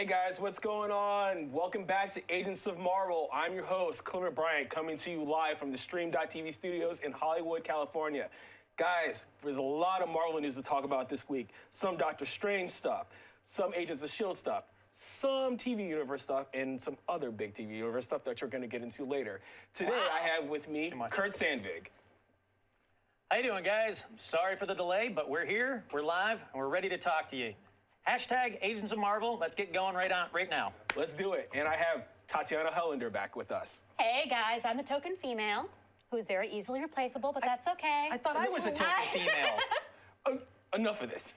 Hey guys, what's going on? Welcome back to Agents of Marvel. I'm your host, Clement Bryant, coming to you live from the Stream.TV studios in Hollywood, California. Guys, there's a lot of Marvel news to talk about this week. Some Doctor Strange stuff, some Agents of S.H.I.E.L.D. stuff, some TV Universe stuff, and some other big TV Universe stuff that you're going to get into later. Today, I have with me Curt Sandvig. How you doing, guys? Sorry for the delay, but we're here, we're live, and we're ready to talk to you. Hashtag Agents of Marvel. Let's get going right now. Let's do it. And I have Tatiana Hollander back with us. Hey guys, I'm the token female who is very easily replaceable, but that's okay. I thought I was the token female. Enough of this.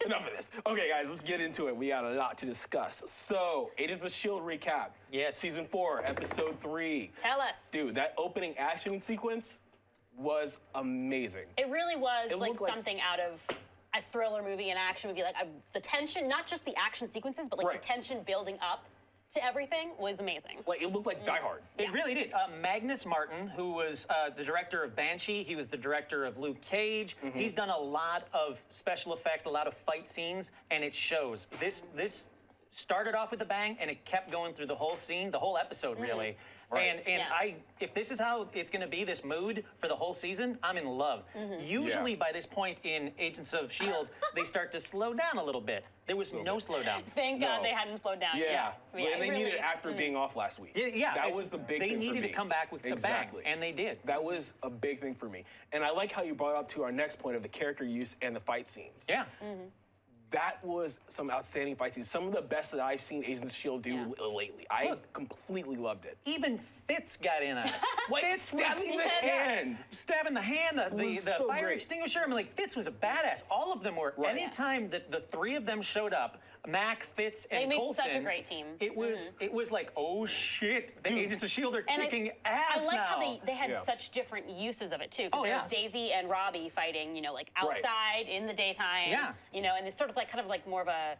Okay, guys, let's get into it. We got a lot to discuss. So, Agents of S.H.I.E.L.D. recap. Yes. Season 4, Episode 3. Tell us. Dude, that opening action sequence was amazing. It really was It like looked like something out of a thriller movie, an action movie. Like the tension, not just the action sequences, but like Right. the tension building up to everything was amazing. Like, it looked like Die Hard. It really did. Magnus Martin, who was the director of Banshee, he was the director of Luke Cage. He's done a lot of special effects, a lot of fight scenes, and it shows. This started off with a bang, and it kept going through the whole scene, the whole episode, really. Right. And if this is how it's going to be, this mood for the whole season, I'm in love. Usually by this point in Agents of S.H.I.E.L.D., they start to slow down a little bit. There was no slowdown. Thank God they hadn't slowed down. Yeah. Yeah, And they really, needed it after being off last week. Yeah, That was the big thing for me. They needed to come back with the bang, and they did. That was a big thing for me. And I like how you brought up to our next point of the character use and the fight scenes. Yeah. That was some outstanding fight scenes. Some of the best that I've seen Agents of S.H.I.E.L.D. do lately. I completely loved it. Even Fitz got in on it. Fitz stabbing the hand. Stabbing the hand, the was fire so great. extinguisher. I mean, like, Fitz was a badass. All of them were. Right. Anytime that the three of them showed up, Mac, Fitz, and They made Coulson, such a great team. It was like, oh shit, the Agents of S.H.I.E.L.D. are And kicking I ass liked now. how they had such different uses of it too. Because Oh, there yeah. was Daisy and Robbie fighting, you know, like outside in the daytime. Yeah. You know, and it's sort of like more of a,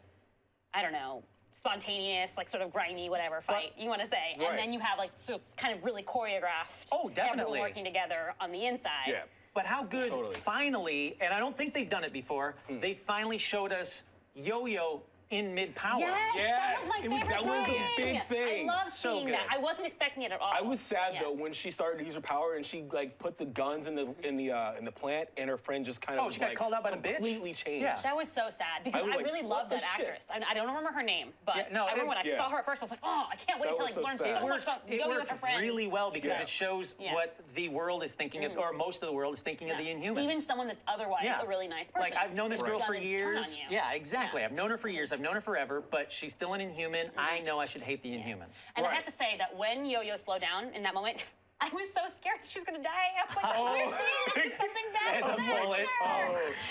I don't know, spontaneous, like sort of grimy, whatever fight you want to say. Right. And then you have like just kind of really choreographed. Oh, definitely. Everyone working together on the inside. Yeah. But how good, finally, and I don't think they've done it before, they finally showed us Yo-Yo in mid-power. Yes, that was my favorite that was a big thing. I love So seeing good. that. I wasn't expecting it at all. I was sad though when she started to use her power and she like put the guns in the plant and her friend just kind of she got called out by the bitch? completely changed. Yeah. That was so sad because I was I like, really what love the that shit? actress. I don't remember her name, but Yeah, no, I remember when I yeah. saw her at first, I was like, oh, I can't wait That to was like so learn sad. so much about It Yo-Yo with worked her friend. really well because Yeah. it shows what the world is thinking of, or most of the world is thinking of the Inhumans. Even someone that's otherwise a really nice person. Like, I've known this girl Done for a ton years. on you. Yeah, exactly. Yeah. I've known her for years. I've known her forever, but she's still an Inhuman. I know I should hate the Inhumans. And I Right. have to say that when Yo-Yo slowed down in that moment, I was so scared that she was going to die. I was like, we're seeing this something bad As a will happen. bullet.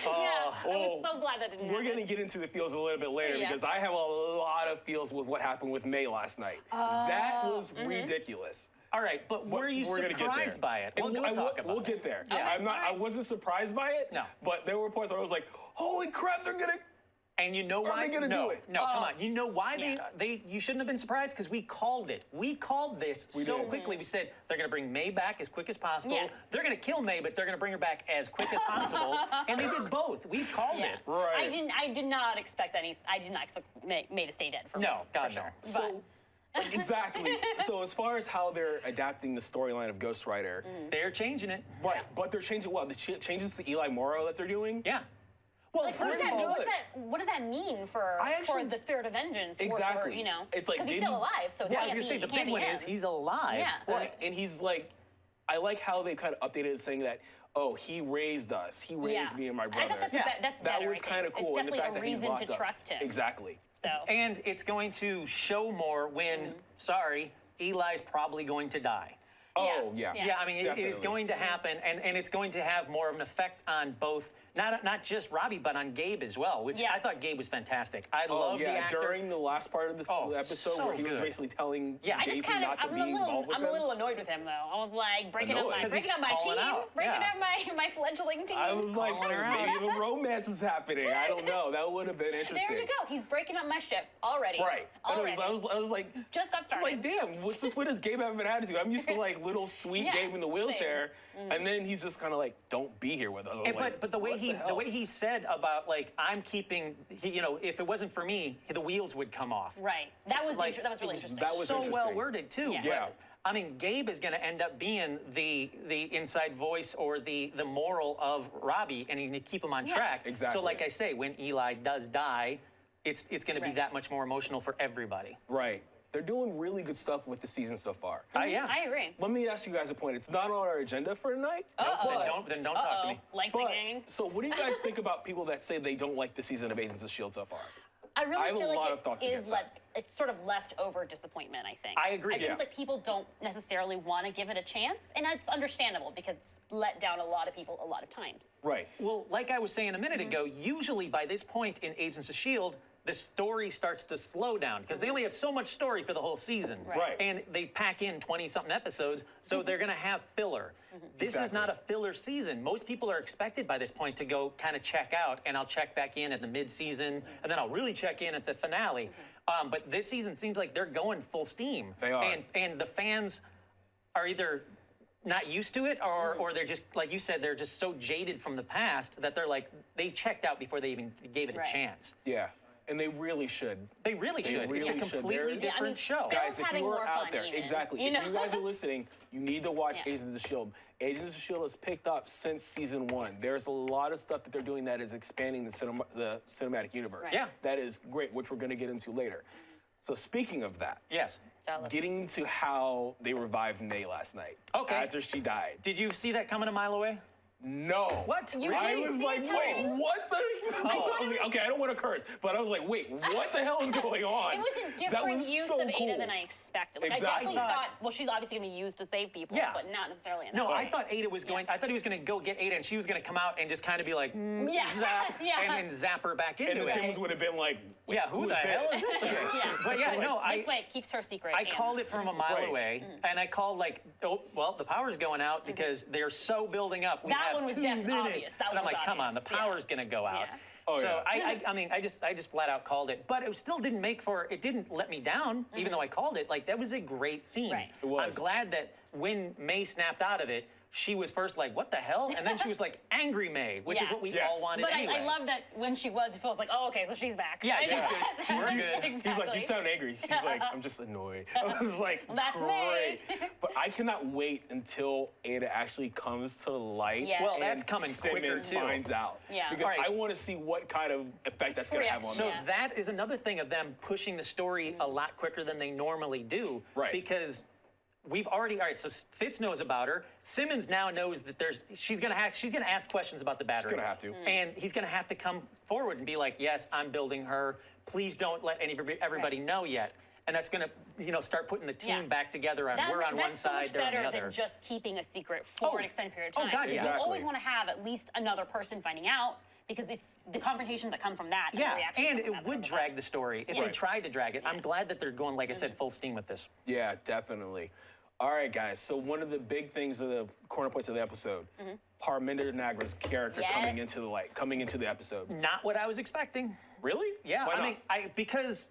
Yeah, I was so glad that didn't We're happen. going to get into the feels a little bit later Yeah. because I have a lot of feels with what happened with May last night. That was ridiculous. All right, but were you We're gonna get surprised there. by it? And We'll talk about We'll it. get there. Yeah. I'm not. I wasn't surprised by it. No. But there were points where I was like, "Holy crap! They're gonna." And you know Are why? they gonna no, do it? No, come on. You know why Yeah. you shouldn't have been surprised? Because we called it. We called this so did. quickly. We said they're going to bring May back as quick as possible. Yeah. They're going to kill May, but they're going to bring her back as quick as possible. And they did both. We've called Yeah. it. Right. I did not expect May to stay dead for No, God, sure. no. So exactly. So as far as how they're adapting the storyline of Ghost Rider, They're changing it. right? But they're changing what? The changes to Eli Morrow that they're doing. Yeah. Well, Like, first of all, what does that mean for the spirit of vengeance? Exactly. For, you know, It's like, because he's did still he- alive, so it yeah, I was can't going to say be- the it can't big be one him. is he's alive. Yeah. Right. And he's like, I like how they kind of updated it saying that, oh, he raised us. He raised me and my brother. I thought that's that better, was I think. kind of cool. It's and the definitely fact a that he's reason locked to up. trust him. Exactly. So. And it's going to show more when, sorry, Eli's probably going to die. Oh, yeah. Yeah, I mean, it is Definitely. going to happen, and it's going to have more of an effect on both, not just Robbie, but on Gabe as well, which I thought Gabe was fantastic. I love the actor. During the last part of this episode so where he was good. basically telling I Daisy just kind of, not to be involved with I'm him. a little annoyed with him though. I was like breaking up Annoyed? 'Cause my he's team, calling out. breaking Yeah. up my fledgling team. I was like, calling her maybe out. the romance is happening. I don't know. That would have been interesting. There you go. He's breaking up my ship already. Right. Already. I was like, Just got I was like, started. damn. Since when does Gabe have an attitude? I'm used to like little sweet Yeah, Gabe in the wheelchair, and then he's just kind of like, "Don't be here with us." I was like, But the way what he hell? the way he said about like I'm keeping if it wasn't for me the wheels would come off. Right. That was Like, that was really interesting. that was so well interesting. worded too. Yeah. But, Yeah. I mean, Gabe is going to end up being the inside voice or the moral of Robbie, and he's going to keep him on track. Exactly. So, like I say, when Eli does die, it's going to be Right. that much more emotional for everybody. Right. They're doing really good stuff with the season so far. Yeah. I agree. Let me ask you guys a point. It's not on our agenda for tonight. Then don't talk to me. Lengthening. So what do you guys think about people that say they don't like the season of Agents of S.H.I.E.L.D. so far? I really I have a feel lot like of thoughts it against is that. it's sort of leftover disappointment, I think. I agree. I think Yeah. it's like people don't necessarily want to give it a chance, and that's understandable because it's let down a lot of people a lot of times. Right. Well, like I was saying a minute ago, usually by this point in Agents of S.H.I.E.L.D., the story starts to slow down because they only have so much story for the whole season. Right. And they pack in 20-something episodes, so they're going to have filler. This is not a filler season. Most people are expected by this point to go kind of check out, and I'll check back in at the mid-season, and then I'll really check in at the finale. But this season seems like they're going full steam. They are. And the fans are either not used to it or they're just, like you said, they're just so jaded from the past that they're like, they checked out before they even gave it Right. a chance. Yeah. And they really should. They really should. really It's a should. completely They're- different show. Phil- Guys, if having you are more out fun there, even, exactly. you If know? you guys are listening, you need to watch Yeah. Agents of S.H.I.E.L.D. Agents of S.H.I.E.L.D. has picked up since season 1. There's a lot of stuff that they're doing that is expanding the cinematic universe. Right. Yeah. That is great, which we're going to get into later. So speaking of that, Yes. Jealous. getting to how they revived May last night. Okay. After she died. Did you see that coming a mile away? No. What? You I didn't was see like, it wait, coming? what the? I was like, okay, I don't want to curse, but I was like, wait, what the hell is going on? It was a That different was use so of Ada cool. than I expected. Like, Exactly. I definitely I thought- thought, well, she's obviously going to be used to save people, Yeah. but not necessarily in No, that I way. thought Ada was going. I thought he was going to go get Ada, and she was going to come out and just kind of be like, Yeah. zap, Yeah. and zap her back And into the it. Sims would have been like, wait, Yeah, who the hell is this chick? Yeah. But yeah, no, This way it keeps her secret. I and- called it from a mile Right. away, and I called like, oh, well, the power's going out because they're so building up. We That have one was 2 definitely minutes. obvious. That and I'm one was like, come on, the obvious. Yeah. power's going to go out. Yeah. Oh, So yeah. I mean, I just flat out called it, but it still didn't make for. It didn't let me down, even though I called it. Like that was a great scene. Right. It was. I'm glad that when May snapped out of it, she was first like, what the hell? And then she was like, angry May, which is Yeah. what we Yes. all wanted But anyway. I love that when she was, it feels like, oh, okay, so she's back. Yeah, I she's know. good. We're good. Exactly. He's like, you sound angry. He's like, I'm just annoyed. I was like, That's great. me. But I cannot wait until Ada actually comes to light. Yeah. Well, that's and coming quicker, Simmons too. finds out. Yeah. Because All right. I want to see what kind of effect that's going to have on So them. Yeah. that is another thing of them pushing the story a lot quicker than they normally do. Right. Because we've already, all right, so Fitz knows about her. Simmons now knows that she's gonna ask questions about the battery. gonna have to. And he's gonna have to come forward and be like, yes, I'm building her. Please don't let everybody Right. know yet. And that's gonna, start putting the team Yeah. back together on we're on one that's so side, much they're on the better other. than just keeping a secret for Oh. an extended period Oh, of time. God, yeah. You Exactly. always want to have at least another person finding out because it's the confrontations that come from that. And the Yeah, reactions and from it that would that are drag the best. story if Yeah. they tried to drag it. I'm glad that they're going, like I said, full steam with this. Yeah, definitely. All right, guys. So one of the big things of the corner points of the episode, Parminder Nagra's character coming Yes. into the light, coming into the episode. Not what I was expecting. Really? Yeah, Why I not? mean, because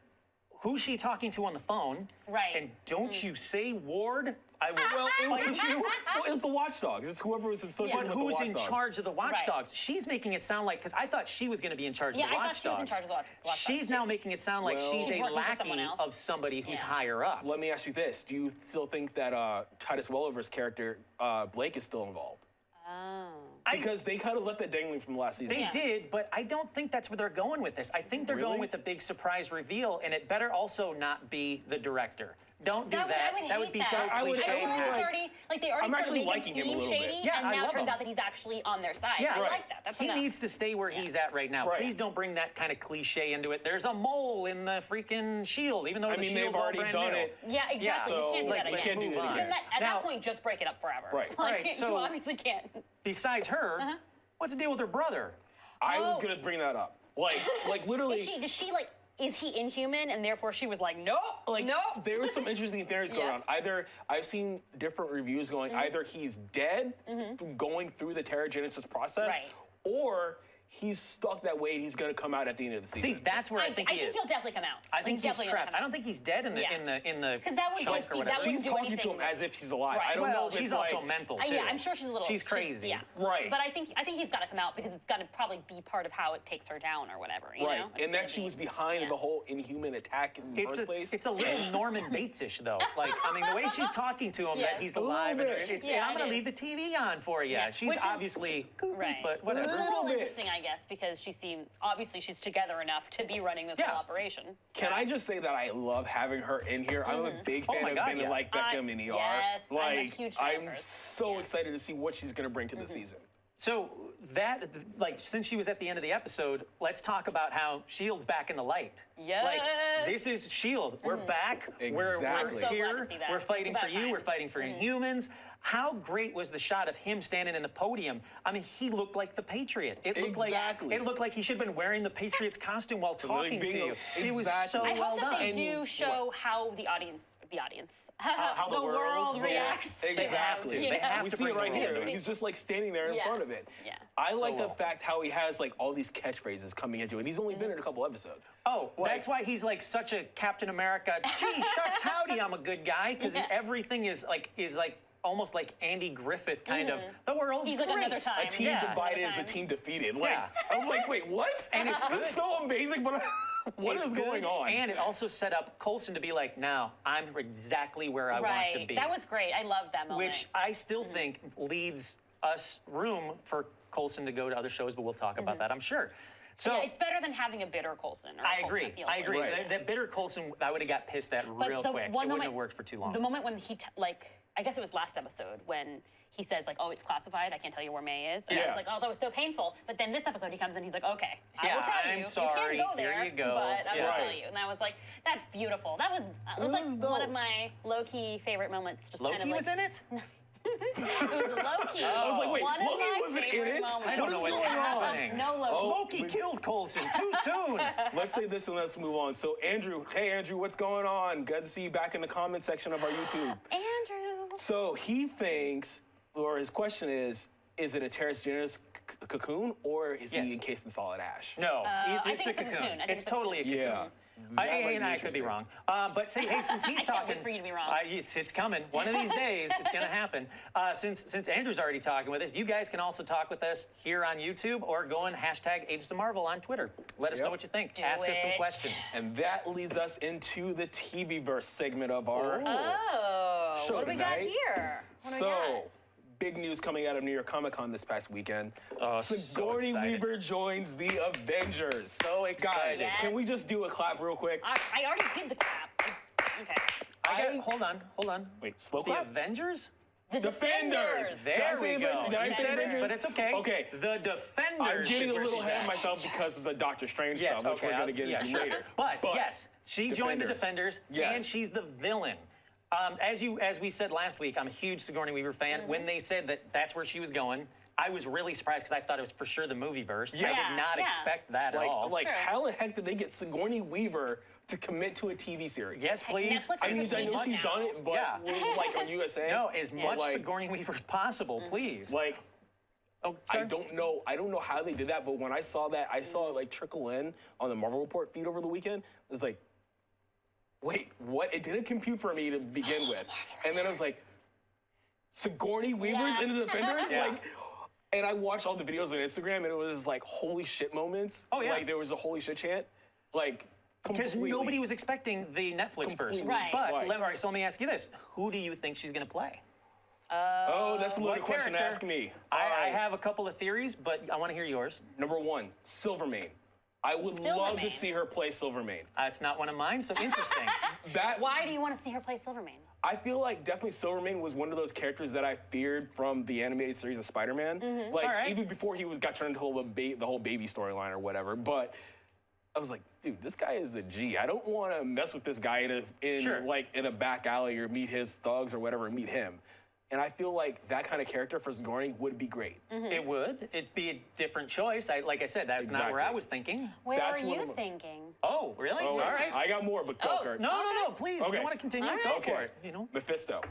who's she talking to on the phone? Right. And don't you say Ward? I will well, fight you. well, it's the Watchdogs. It's whoever was associated But with who's the in Watchdogs. charge of the Watchdogs? She's making it sound like, because I thought she was going to be in charge Yeah, of the I thought Watchdogs. she was in charge of the Watchdogs, She's too. now making it sound like Well- she's She's a working for someone lackey else. of somebody who's Yeah. higher up. Let me ask you this: do you still think that Titus Welliver's character Blake is still involved? Oh. Because they kind of left that dangling from last season. They Yeah. did, but I don't think that's where they're going with this. I think they're Really? going with the big surprise reveal, and it better also not be the director. Don't do I that. would That would hate be that. so I would- cliche. I would It's like- already, like they already I'm started actually making liking him a seem little shady, bit. Yeah, and I now love it turns him. out that he's actually on their side. Yeah, I right. like that. That's He enough. needs to stay where he's at right now. Right. Please don't bring that kind of cliche into it. There's a mole in the freaking S.H.I.E.L.D., even though I the mean, S.H.I.E.L.D.'s they've all already brand done new. it. Yeah, exactly. so, you can't do like, that you again. can't do Move that on. again. Then at Now- that point, just break it up forever. Right. Like, Right, so- you obviously can't. Besides her, what's the deal with her brother? I was Oh. gonna bring that up. Like literally. Does she like? Is he inhuman, and therefore she was like, no, Like, no. there were some interesting theories going Yeah. around. Either I've seen different reviews going, either he's dead, going through the Terrigenesis process, Right. or he's stuck that way and he's going to come out at the end of the season. See, that's where I think he is. he'll definitely come out. I think he's definitely gonna trapped. come I don't think he's dead in the Because that would chunk just or be whatever. that wouldn't She's do talking to him anything. as if he's alive. Right. I don't know if she's it's also like, mental too. Yeah, I'm sure she's a little. She's crazy. Yeah. Right. But I think he's got to come out because it's got to probably be part of how it takes her down or whatever. You right. know? It's And gonna that she be- was behind the whole Inhuman attack in the first place. It's a little Norman Bates-ish, though. Like, I mean, the way she's talking to him, that Yes. he's A little alive, and, bit. and Yeah, I'm it going to leave is. the TV on for you. Yeah, She's which is- obviously cuckoo, Right. but It's whatever. a little bit. interesting, I guess, because she seemed obviously she's together enough to be running this Yeah. whole operation. Can I just say that I love having her in here? I'm a big fan my of God, Ben and yeah. like Beckham in ER. yes, I'm a like, huge fan of I'm hers. so excited to see what she's going to bring to the season. So that, like, since she was at the end of the episode, let's talk about how S.H.I.E.L.D's back in the light. Yes. Like, this is S.H.I.E.L.D. We're back. We're Exactly. I'm so glad here. to see that. We're It's fighting for about you. time. We're fighting for Inhumans. How great was the shot of him standing in the podium? I mean, he looked like the Patriot. It looked Exactly. like looked like he should have been wearing the Patriot's costume while talking to bingo. you. It was Exactly. so I well hope that done. they And do show how the audience, how the world reacts. to him, Exactly. you They know? have We to see it bring right the here. world. He's just like standing there in Yeah. front of it. Yeah. I So like the well. fact how he has like all these catchphrases coming into it. He's only been in a couple episodes. Oh, that's why he's like such a Captain America. Gee, shucks, howdy, I'm a good guy, because Yeah. everything is like almost like Andy Griffith kind of. The world's He's like great. another time. A team Yeah. divided is a Time. team defeated. Like Yeah. I was like, wait, what? And it's good. so amazing, but what It's is good, going on? And it also set up Coulson to be like, now I'm exactly where I want to Right. be. That was great. I loved that moment. Which I still think leads us room for Coulson to go to other shows, but we'll talk about that, I'm sure. So yeah, it's better than having a bitter Coulson. Or a I Coulson agree. that feels I agree. Right. That bitter Coulson, I would have got pissed at But real the quick. It one wouldn't moment, have worked for too long. The moment when he, I guess it was last episode, when he says, like, oh, it's classified, I can't tell you where May is. And I Yeah. was like, oh, that was so painful. But then this episode, he comes and he's like, okay, I Yeah, will tell I'm you. sorry, You can't go here there, you go. but I will Yeah. tell you. And I was like, that's beautiful. That was like was one dope. of my low-key favorite moments. Just Loki kind of was in it? It was low-key. I was like, wait, one of Loki my wasn't in favorite it? moments. I don't know What is what's going on? happening. No Loki. Loki killed Coulson too soon. Let's say this and let's move on. So Andrew, hey Andrew, what's going on? Good to see you back in the comment section of our YouTube. Andrew. So he thinks, or his question is it a Terrace Janus cocoon or is Yes. he encased in solid ash? No, I it's think a it's a cocoon. cocoon. I think It's it's a totally a cocoon. Yeah. I That might be could be interesting. wrong. But say, hey, since he's I can't talking, wait for you to be wrong. It's coming. One of these days, it's going to happen. Since Andrew's already talking with us, you guys can also talk with us here on YouTube or go and hashtag Agents of Marvel on Twitter. Let us know Yep. what you think. Do Ask us some it. questions. And that leads us into the TV verse segment of our Oh, show what do we got tonight. here? What do we got? So, big news coming out of New York Comic Con this past weekend. Oh, so Sigourney excited. Weaver joins the Avengers. So excited. Guys, can Yes. we just do a clap real quick? I already did the clap. Okay. Hold on. Wait, slow The clap? Avengers? The Defenders. Did I There say we go. Avengers? Did I You say said it, Avengers? but it's okay. Okay. The Defenders. I'm getting is a where little she's ahead of at. myself because of the Doctor Strange Yes, stuff, which okay, we're going to get yeah, into sure. later. But yes, she joined the Defenders. Defenders, Yes. and she's the villain. As we said last week, I'm a huge Sigourney Weaver fan. When they said that that's where she was going, I was really surprised because I thought it was for sure the movie verse. I Yeah. did not Yeah. expect that at all. Like, Sure. how the heck did they get Sigourney Weaver to commit to a TV series? yes, please. Netflix I is mean, just I know much she's now. done it, but Yeah. like on USA. No, as much like, Sigourney Weaver as possible, please. Like, Oh, I sorry. don't know how they did that, but when I saw that, I saw it like trickle in on the Marvel Report feed over the weekend. It was like, wait, what? It didn't compute for me to begin with. And then I was like, Sigourney Weaver's Yeah. into the Defenders? Yeah. Like, and I watched all the videos on Instagram, and it was like holy shit moments. Oh, yeah. Like there was a holy shit chant. Like, Because completely. nobody was expecting the Netflix version. Completely. Right. But Right. all right, so let me ask you this: who do you think she's going to play? Oh, that's a What loaded question to character? ask me. I All right. have a couple of theories, but I want to hear yours. Number one, Silvermane. I would love to Silvermane. see her play Silvermane. It's not one of mine, so interesting. That Why do you want to see her play Silvermane? I feel like definitely Silvermane was one of those characters that I feared from the animated series of Spider-Man. Like All right. even before he got turned into the whole baby storyline or whatever. But I was like, dude, this guy is a G. I don't want to mess with this guy in Sure. like in a back alley or meet his thugs or whatever, meet him. And I feel like that kind of character for Sigourney would be great. It would. It'd be a different choice. Like I said, that's not where I Exactly. was thinking. Where That's are one you of them. thinking? Oh, really? Oh, All wait, right. I got more, but go, Oh, Kurt. No, please. If Okay. you want to continue, All go right. for it. You know. Mephisto.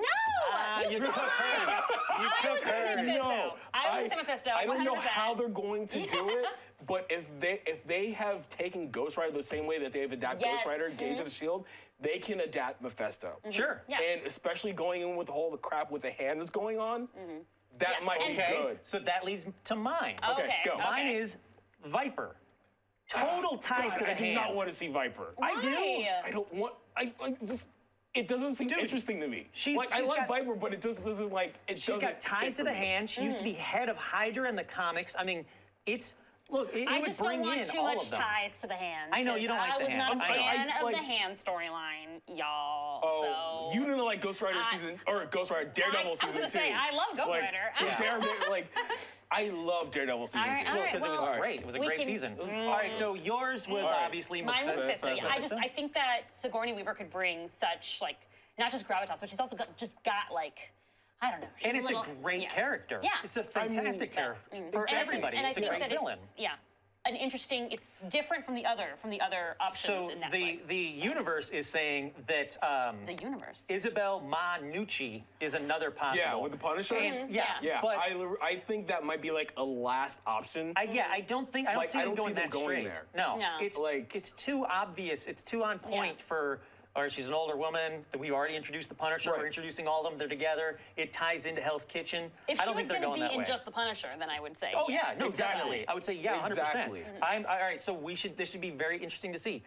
No! You You took stop. hers. You I was took gonna say hers. Mephisto. No, I was gonna say Mephisto. I don't know 100%. how they're going to do it, but if they have taken Ghost Rider the same way that they've adapted Yes. Ghost Rider, Gage of the Shield, they can adapt Mephisto. Sure. Yeah. And especially going in with all the crap with the hand that's going on, that Yeah, might and- be Okay, good. so that leads to mine. Okay, go. Mine is Viper. Total ties to the I do hand. not want to see Viper. I do. Why? I don't want. I just. It doesn't seem interesting to me. she's I like got- Viper, but it just doesn't like. It She's got doesn't ties fit to the for me. hand. She used to be head of Hydra in the comics. I mean, it's look. It I would just bring don't want in too all much of them. ties to the hand. I know you don't like I the was hand. not a I know. fan of like- the hand storyline, y'all. Oh, so. you didn't like Ghost Rider season or Ghost Rider Daredevil I was season 2. gonna say, I love Ghost like, Rider. the Daredevil, like I love Daredevil season All right, 2. all right. Because it was Well, great. It was a we great can- season. All right, so yours was All right. obviously Mine was Mephisto. Mephisto. I think that Sigourney Weaver could bring such like not just gravitas, but she's also got like I don't know. She's And it's little, a great yeah. character. Yeah. It's a fantastic character for And I think- everybody. and I It's a think great that villain. It's, an interesting. It's different from the other options So in Netflix. the universe is saying that The universe. Isabel Manucci is another possible. Yeah, with the Punisher. And, Yeah. Yeah, but I think that might be like a last option. I don't think I don't Like, see I them don't going see them that going straight. there. No, No. it's Like- it's too obvious. It's too on point for. Or she's an older woman. We already introduced the Punisher. Right. We're introducing all of them. They're together. It ties into Hell's Kitchen. If I she don't was think they're going going to that be in way. just the Punisher, then I would say. Oh yeah, yes. no, Exactly. definitely. I would say yeah, 100%. Exactly. All right. So this should be very interesting to see.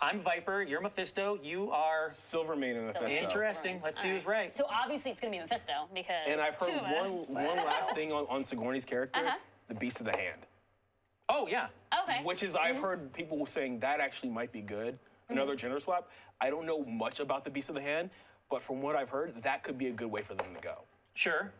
I'm Viper. You're Mephisto. You are Silvermane and Mephisto. interesting. Let's see who's right. So obviously it's going to be Mephisto because. And I've heard two of us. one last thing on Sigourney's character, Uh-huh. the Beast of the Hand. Oh yeah. Okay. Which is, I've heard people saying that actually might be good. Another gender swap. I don't know much about the Beast of the Hand, but from what I've heard, that could be a good way for them to go. Sure.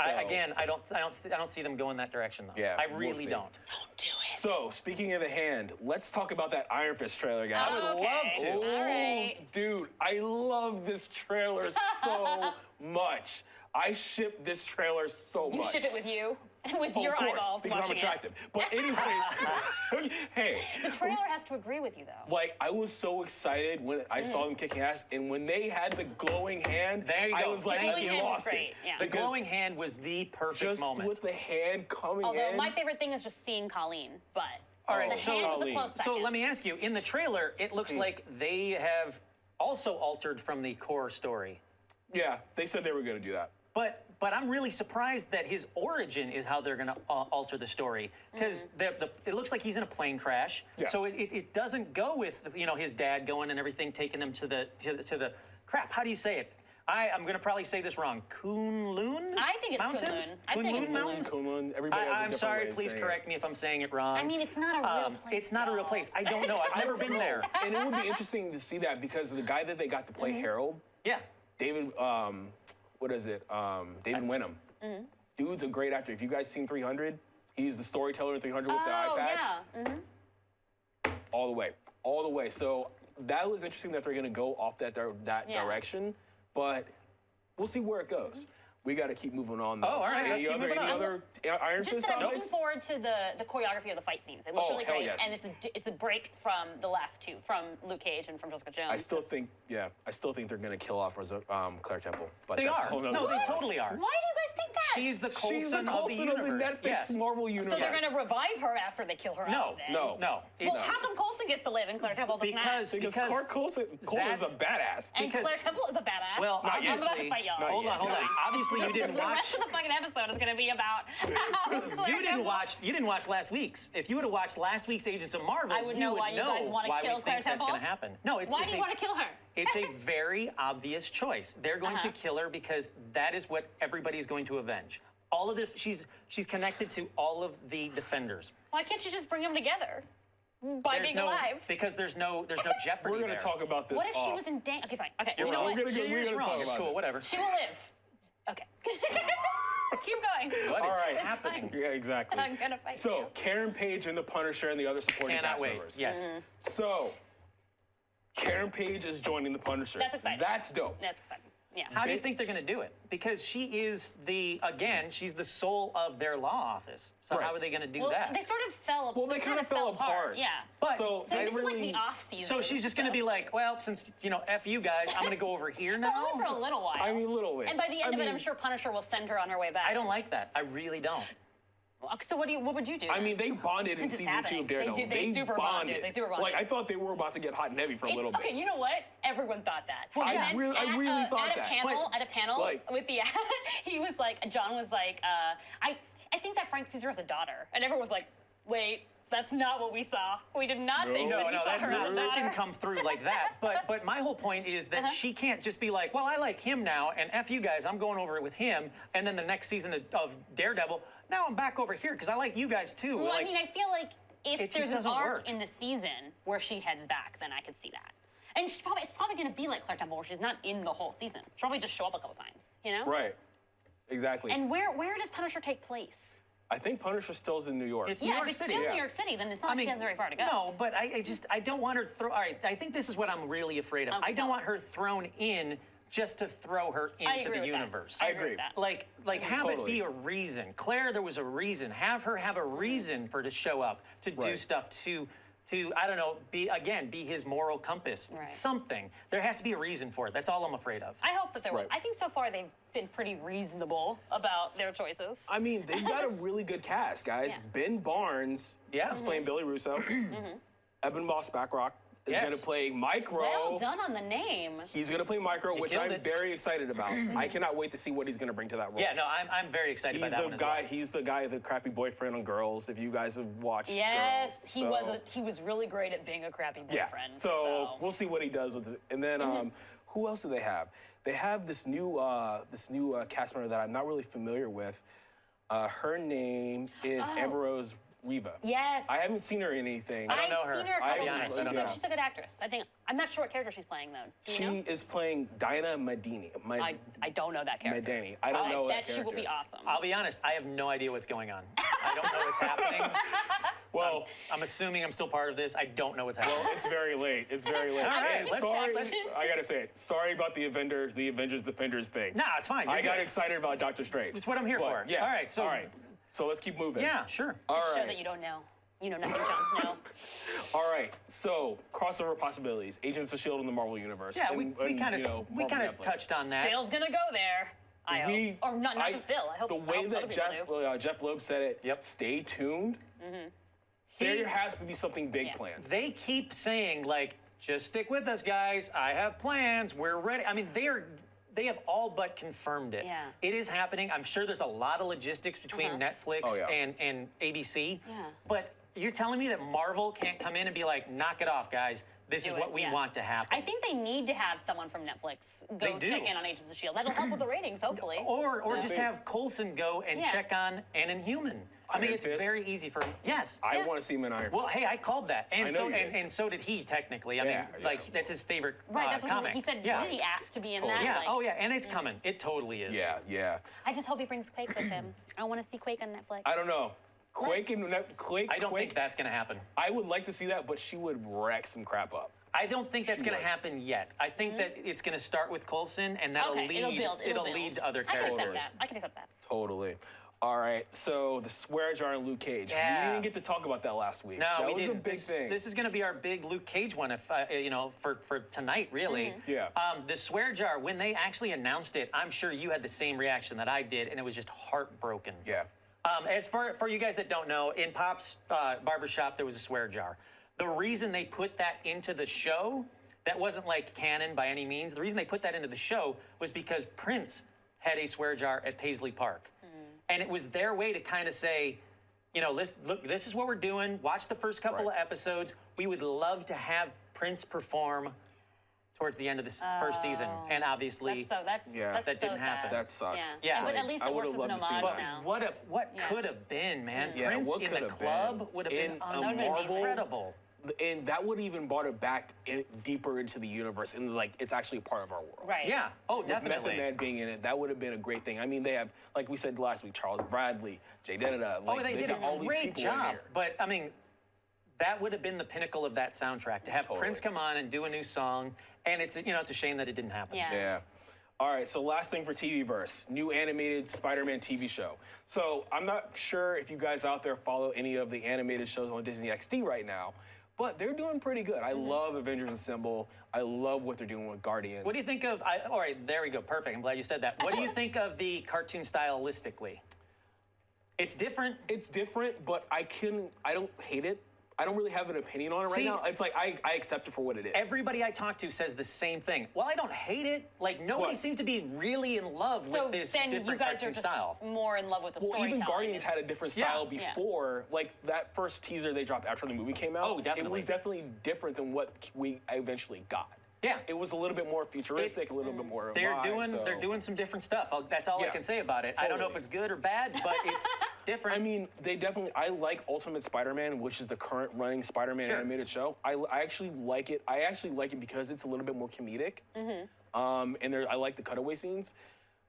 So- I don't see them going that direction though. Yeah, I we'll really see. don't. Don't do it. So, speaking of the hand, let's talk about that Iron Fist trailer, guys. I would Okay. love to. All right. Dude, I love this trailer so much. I ship this trailer so You much. ship it with you, with Oh, your of course, eyeballs because I'm watching attractive. But anyways, hey, it. The trailer has to agree with you though. like I was so excited when I saw them kicking ass, and when they had the glowing hand, There you I go. was like, The glowing you hand was lost great, it. yeah. The Because glowing hand was the perfect just moment. with the hand coming Although in. my favorite thing is just seeing Colleen, but All right, the so- hand was a Colleen. close So second. let me ask you, in the trailer, it looks like they have also altered from the core story. Yeah, they said they were going to do that. But I'm really surprised that his origin is how they're going to alter the story, because it looks like he's in a plane crash. Yeah. So it doesn't go with his dad going and everything, taking him to the crap. How do you say it? I'm going to probably say this wrong. Kunlun I think it's Mountains. Kunlun. I think it's Kunlun Mountains. Kunlun, everybody has a I'm different sorry. way of Please saying correct me if I'm saying it wrong. I mean, it's not a real place. It's not a real y'all. place. I don't know. I've never been there. And it would be interesting to see that because the guy that they got to play Harold, Yeah. David, what is it? David Wenham. Dude's a great actor. If you guys seen 300, he's the storyteller in 300 with the eye Oh patch. yeah. All the way. So that was interesting that they're going to go off that Yeah. direction, but we'll see where it goes. We got to keep moving on. Though. Oh, all right, let's keep moving on. Any other Iron Just Fist that I'm looking topics? forward to the choreography of the fight scenes. They look Oh, really hell great, yes. and it's a break from the last two, from Luke Cage and from Jessica Jones. I still It's- think they're going to kill off Claire Temple. But They that's are. a whole nother No, they podcast. totally are. Why do you guys think that? She's the Coulson, She's the of the Coulson of the universe. Netflix Yes. Marvel universe. So they're going to revive her after they kill her No, off. Then. no. Well, It's how come Coulson gets to live and Claire Temple does not? Because Clark Coulson is a badass. And because- Claire Temple is a badass. Well, I'm about obviously. to fight y'all. Not Hold yet. on. Obviously, you didn't The watch. rest of the fucking episode is going to be about how Claire You didn't Temple- watch. You didn't watch last week's. If you would have watched last week's Agents of Marvel, I would know why you guys want to why kill we Claire think Temple. that's going to happen. No, it's Why it's do you a- want to kill her? It's a very obvious choice. They're going to Uh-huh. kill her because that is what everybody is going to avenge. All of the she's connected to all of the Defenders. Why can't you just bring them together by being alive? Because there's no jeopardy. We're going to there. talk about this What if she off. was in Okay, fine. Okay, You're you know wrong. what? We're gonna go- You're we're just gonna wrong. talk It's about cool. this. Whatever. She will live. Okay. Keep going. What is All right. happening? fine. Yeah, exactly. I'm gonna fight So, you. Karen Page and the Punisher and the other supporting Cannot cast wait. members. Yes. So, Karen Page is joining the Punisher. That's exciting. That's dope. That's exciting. Yeah. How do you think they're going to do it? Because she is she's the soul of their law office. So Right. how are they going to do Well, that? they sort of fell. Well, they kind of fell apart. Yeah. But So So they this is like really- the off season. So she's just going to be like, well, since, F you guys, I'm going to go over here Well, now? only for a little while. I mean, little bit. And by the end I of it, mean- I'm sure Punisher will send her on her way back. I don't like that. I really don't. So what would you do? I mean, they bonded in Since it's season 2 of happening. Daredevil. They did. They super bonded. They super bonded. Like, I thought they were about to get hot and heavy for a little bit. Okay, you know what? Everyone thought that. Well, And yeah. then I really thought at that. At a panel Like- with the, he was like, John was like, I think that Frank Caesar has a daughter, and everyone was like, wait, that's not what we saw. We did not think No, that he No, saw that's her as a not. That daughter. didn't come through like that. But my whole point is that she can't just be like, well, I like him now, and F you guys, I'm going over it with him, and then the next season of Daredevil, now I'm back over here because I like you guys too. Well, Like, I mean, I feel like It if just there's an doesn't arc work. in the season where she heads back, then I could see that. And it's probably going to be like Claire Temple, where she's not in the whole season. She'll probably just show up a couple times, you know? Right. Exactly. And where does Punisher take place? I think Punisher still's in New York. It's New Yeah, York if it's City. still yeah. New York City, then it's not like she has very far to go. No, but I don't want her throw. All right, I think this is what I'm really afraid of. Oh, I don't tell want us. her thrown in just to throw her I into agree the with that. universe. I I agree with agree. that. Like have it Totally. be a reason. Claire, there was a reason. Have her have a reason for her to show up, to do Right. stuff, to I don't know, be his moral compass. Right. Something. There has to be a reason for it. That's all I'm afraid of. I hope that there will. Right. I think so far they've been pretty reasonable about their choices. I mean, they've got a really good cast, guys. Yeah. Ben Barnes Yeah. is playing Billy Russo. Eben Moss Backrock is Yes. going to play Micro. Well done on the name. He's going to play Micro, which killed I'm it. very excited about. I cannot wait to see what he's going to bring to that role. Yeah, no, I'm very excited by He's that the one as guy. well. He's the guy, the crappy boyfriend on Girls. If you guys have watched Yes, Girls, he was really great at being a crappy Yeah. boyfriend. So we'll see what he does with it. And then who else do they have? They have this new cast member that I'm not really familiar with. Her name is Amber Rose Riva. Yes. I haven't seen her in anything. I don't I've know her. seen her a I couple don't times. know. She's, Yeah. she's a good actress. I'm not sure what character she's playing though. Do you She know? is playing Dinah Medini. I don't know that character. Medani. I don't know that bet she will be character. awesome. I'll be honest, I have no idea what's going on. I don't know what's happening. Well, I'm assuming I'm still part of this. I don't know what's happening. it's very late. It's very late. All right, And let's- sorry, let's- I gotta say it. Sorry about the Avengers Defenders thing. Nah, it's fine. I You're got good. excited about Doctor Strange. It's what I'm here But, for. Yeah. All right, so- all right. So let's keep moving. Yeah, sure. All Show right. that you don't know. You know nothing, Jon Snow. All right. So crossover possibilities. Agents of S.H.I.E.L.D. in the Marvel universe. Yeah, And- we and, kind you know, of we Marvel kind of Netflix. touched on that. Phil's gonna go there. I hope. Or not just Phil. I hope. The I way hope that other people do. Jeff Loeb said it. Yep. Stay tuned. There has to be something big Yeah. planned. They keep saying like, just stick with us, guys. I have plans. We're ready. I mean, they have all but confirmed it. Yeah. It is happening. I'm sure there's a lot of logistics between Netflix Oh, yeah. and ABC. Yeah. But you're telling me that Marvel can't come in and be like, knock it off, guys. This is Do what it, we yeah. want to happen. I think they need to have someone from Netflix They go do. check in on Agents of S.H.I.E.L.D. That'll help with the ratings, hopefully. Or So- just have Coulson go and Yeah. check on an Inhuman. I mean, Iron it's Fist? very easy for him. Yes. I Yeah. want to see him in Iron Well, Fist. hey, I called that, and I know so you did. and so did he. Technically, I Yeah, mean, yeah. like that's his favorite Right, that's what comic. he said. Yeah. Did he ask to be in Totally. that? Yeah. Like, Oh, yeah, and it's coming. It totally is. Yeah, yeah. I just hope he brings Quake with him. I want to see Quake on Netflix. I don't know. Quake and Quake. I don't Quake, think that's going to happen. I would like to see that, but she would wreck some crap up. I don't think that's She going to would. happen yet. I think that it's going to start with Coulson, and that'll Okay, lead. it'll build. It'll build. lead to other I can characters. accept that. I can accept that. Totally. All right. So the swear jar and Luke Cage. Yeah. We didn't get to talk about that last week. No, that we was didn't. a big thing. This is going to be our big Luke Cage one, if for tonight, really. Yeah. The swear jar. When they actually announced it, I'm sure you had the same reaction that I did, and it was just heartbroken. Yeah. As for you guys that don't know, in Pop's barbershop, there was a swear jar. The reason they put that into the show, that wasn't like canon by any means. The reason they put that into the show was because Prince had a swear jar at Paisley Park. And it was their way to kind of say, look, this is what we're doing. Watch the first couple Right. of episodes. We would love to have Prince perform towards the end of this first season. And obviously, That's Yeah. that's That so didn't happen. sad. That sucks. Yeah. But Like, at least I it works would've as an loved to see homage that. now. what Yeah. could have been, man? Yeah, Prince what in could the have club been would have been in a Marvel- incredible. And that would even brought it back deeper into the universe, and like it's actually a part of our world. Right. Yeah. Oh, With definitely. Method Man being in it, that would have been a great thing. I mean, they have, like we said last week, Charles Bradley, Jay Denada. Oh, Like, they did got a all these great people in job. here. But I mean, that would have been the pinnacle of that soundtrack to have Totally. Prince come on and do a new song. And it's a shame that it didn't happen. Yeah. Yeah. All right, so last thing for TVverse, new animated Spider-Man TV show. So I'm not sure if you guys out there follow any of the animated shows on Disney XD right now, but they're doing pretty good. I love Avengers Assemble. I love what they're doing with Guardians. What do you think of, all right, there we go, perfect. I'm glad you said that. What do you think of the cartoon stylistically? It's different. It's different, but I don't hate it. I don't really have an opinion on it right now. It's like I accept it for what it is. Everybody I talk to says the same thing. Well, I don't hate it. Like nobody seems to be really in love with this different you guys cartoon are just style. more in love with the storytelling. Even Guardians had a different style before. Like that first teaser they dropped after the movie came out. Oh, definitely. It was definitely different than what we eventually got. Yeah, it was a little bit more futuristic, a little bit more. They're doing some different stuff. That's all I can say about it. Totally. I don't know if it's good or bad, but it's different. I mean, they definitely. I like Ultimate Spider-Man, which is the current running Spider-Man animated show. I actually like it. I actually like it because it's a little bit more comedic. And I like the cutaway scenes,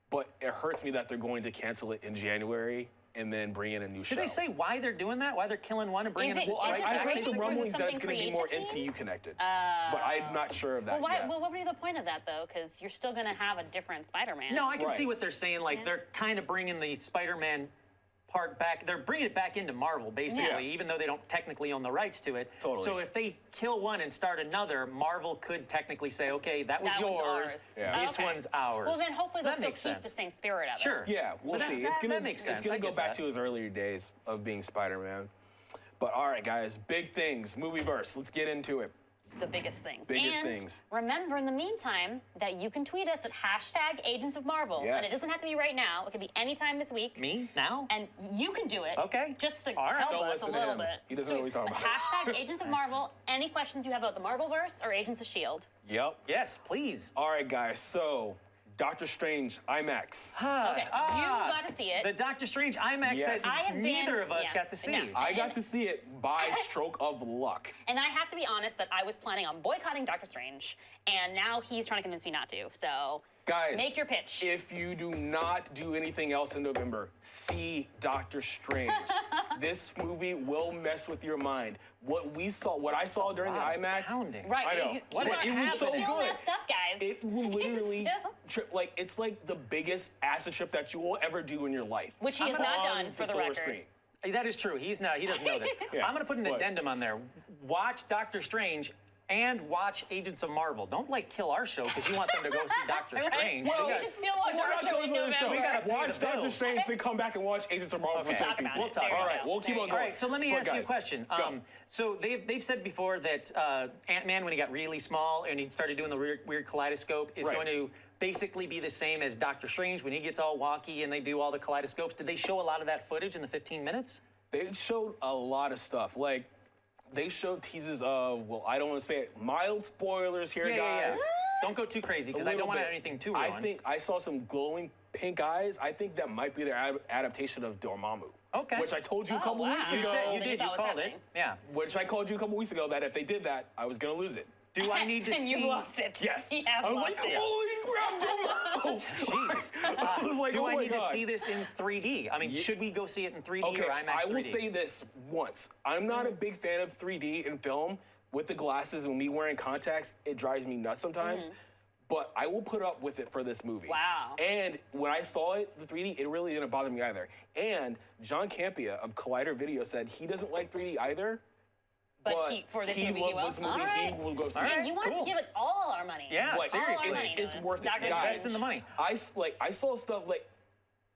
but it hurts me that they're going to cancel it in January and then bring in a new show. Did they say why they're doing that? Why they're killing one and bringing in? Well, I heard some rumblings that it's going to be more MCU connected, but I'm not sure of that yet. Well, what would be the point of that though? Because you're still going to have a different Spider-Man. No, I can see what they're saying. Like they're kind of bringing the Spider-Man part back. They're bringing it back into Marvel, basically, even though they don't technically own the rights to it. Totally. So if they kill one and start another, Marvel could technically say, okay, that was yours. This one's ours. Well, then hopefully so they'll still keep the same spirit of it. Sure. Yeah, we'll see. That makes sense. It's gonna go back to his earlier days of being Spider-Man. But all right, guys, big things, Movieverse. Let's get into it. The biggest things. Biggest things. Remember, in the meantime, that you can tweet us at #AgentsOfMarvel. Yes. And it doesn't have to be right now. It can be anytime this week. Me? Now? And you can do it. Okay. Just to right. help Don't us a listen to little him. bit. He doesn't know what he's talking about. #AgentsOfMarvel. Any questions you have about the Marvelverse or Agents of S.H.I.E.L.D.? Yep. Yes, please. All right, guys. So, Doctor Strange IMAX. Okay, you got to see it. The Doctor Strange IMAX that neither of us got to see. No. I got to see it by stroke of luck. And I have to be honest that I was planning on boycotting Doctor Strange, and now he's trying to convince me not to. So, guys, make your pitch. If you do not do anything else in November, see Doctor Strange. This movie will mess with your mind. What I saw during the IMAX. Right. I know. It was so still good. messed up, guys. It will literally it's like the biggest acid trip that you will ever do in your life. Which he has not done, for the record. Screen. That is true. He doesn't know this. I'm going to put an addendum on there. Watch Doctor Strange and watch Agents of Marvel. Don't kill our show because you want them to go see Doctor Strange. Well, we should still watch our show in November. We got to watch Doctor Strange, then come back and watch Agents of Marvel for 10 pieces. We'll talk. All right, we'll keep on going. All right, so let me ask you a question. So they've said before that Ant-Man, when he got really small and he started doing the weird kaleidoscope, is going to basically be the same as Doctor Strange when he gets all walky and they do all the kaleidoscopes. Did they show a lot of that footage in the 15 minutes? They showed a lot of stuff. They showed teases of, I don't want to say it, mild spoilers here, guys. Yeah. Don't go too crazy because I don't want anything too ruined. I think I saw some glowing pink eyes. I think that might be their adaptation of Dormammu. Okay. Which I told you a couple weeks ago. You did. You called it. Yeah. Which I called you a couple weeks ago that if they did that, I was going to lose it. Do I need to see? And you lost it. Yes. I was like, holy crap, Dormammu. Jesus. I was like, do I need God. to see this in 3D? I mean, should we go see it in 3D or IMAX 3D? I will say this once. I'm not a big fan of 3D in film. With the glasses and me wearing contacts, it drives me nuts sometimes. But I will put up with it for this movie. Wow. And when I saw it, the 3D, it really didn't bother me either. And John Campea of Collider Video said he doesn't like 3D either. But for this movie, he will. This movie, he will go see it. Man, you want us to give it all our money. Yeah, seriously. It's worth it, guys. Invest in the money. I saw stuff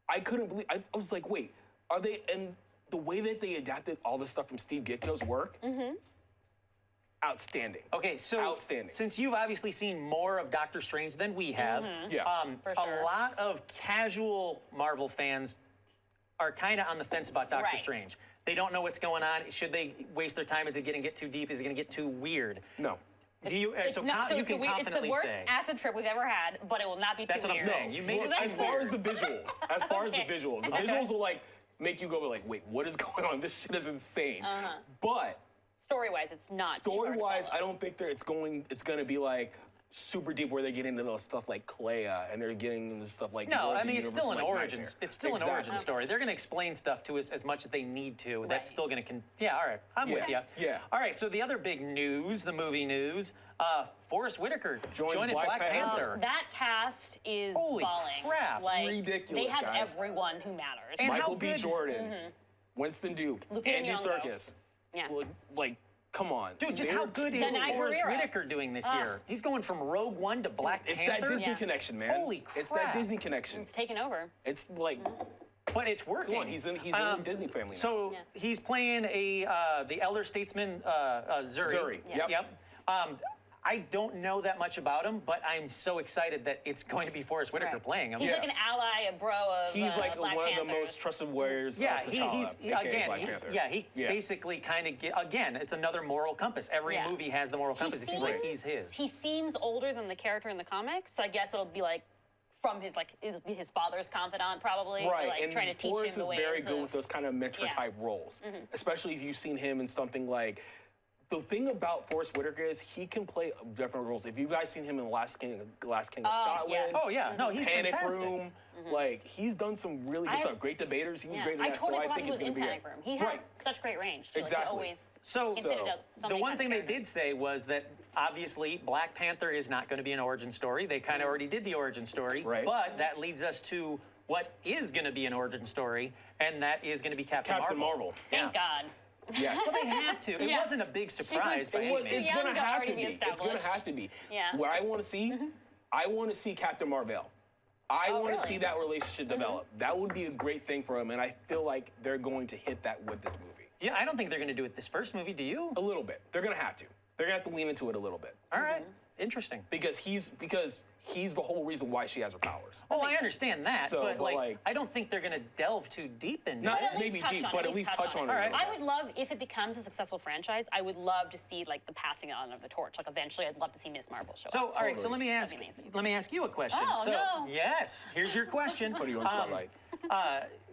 I couldn't believe. I was like, wait, are they? And the way that they adapted all the stuff from Steve Ditko's work, outstanding. Okay, so outstanding. Since you've obviously seen more of Doctor Strange than we have, a lot of casual Marvel fans are kind of on the fence about Doctor Strange. They don't know what's going on. Should they waste their time? Is it going to get too deep? Is it going to get too weird? No. You can confidently it's the worst say. acid trip we've ever had, but it will not be too weird. That's what I'm saying. You made it as far as the visuals, the visuals will make you go wait, what is going on? This shit is insane. But story-wise, it's not. Story-wise, I don't think it's going to be super deep where they get into the stuff like Clea and they're getting into stuff like no, I mean it's still an origin. It's still an origin story. They're going to explain stuff to us as much as they need to. That's still going to all right. I'm with you. Yeah. All right. So the other big news, the movie news, Forrest Whitaker Joins joining Black Black Panther. Panther. That cast is Holy falling. crap. Like, Ridiculous, They have guys. everyone who matters. And how Michael B. good- Jordan, Winston Duke, Lupita Andy Nyong'o. Serkis. Yeah. Like, come on. Dude, just They're- how good is Danai Forrest Gurira. Whitaker doing this year? He's going from Rogue One to Black It's Panther. that Disney Yeah. connection, man. Holy It's that crap. Disney connection. It's taken over. It's like, But it's working. come on, he's in the Disney family now. So Yeah. he's playing the elder statesman Zuri. Zuri, Yes. yep. I don't know that much about him, but I'm so excited that it's going to be Forrest Whitaker Right. playing him. He's Yeah. like an ally, a bro of He's like Black one of the Panthers. most trusted warriors Yeah, of T'Challa, aka Black Panther. he basically kind of again, it's another moral compass. Every Yeah. movie has the moral compass. It seems like he's his. He seems older than the character in the comics, so I guess it'll be like from his father's confidant, probably. Right, like, and trying to teach Forrest him the is ways very good of- with those kind of mentor-type roles, especially if you've seen him in something like. The thing about Forrest Whitaker is he can play different roles. If you guys seen him in Last King of Scotland, yes. Oh yeah, no, he's Panic fantastic. Room, like he's done some really good I- stuff. Great Debaters, he was Yeah. great in I that. totally So I forgot think he he's was going in to be Panic Room. He has such great range. Too. Exactly. Like, he always So, can fit it out so the many one kinds thing of they did characters. say was that obviously Black Panther is not going to be an origin story. They kind of already did the origin story, Right. but that leads us to what is going to be an origin story, and that is going to be Captain Marvel. Thank God. Yes. Well, they have to. It Yeah. wasn't a big surprise by It any was- means. It's young going to to have already to be be. It's going to established. have to be. Yeah. What I want to see, I want to see Captain Marvel. I want really? to see that relationship develop. That would be a great thing for him, and I feel like they're going to hit that with this movie. Yeah, I don't think they're going to do it this first movie. Do you? A little bit. They're going to have to. They're going to have to lean into it a little bit All right. Interesting. because he's the whole reason why she has her powers. Oh, I understand that, So, but but, like- I don't think they're going to delve too deep into Not it. at least maybe touch deep, on but it. at least touch on it. All right. I would love, if it becomes a successful franchise, I would love to see like the passing on of the torch. Like eventually, I'd love to see Miss Marvel show So, up. all right. So Totally. let me ask you a question. Oh, so, no. Yes. Here's your question. Put you on spotlight.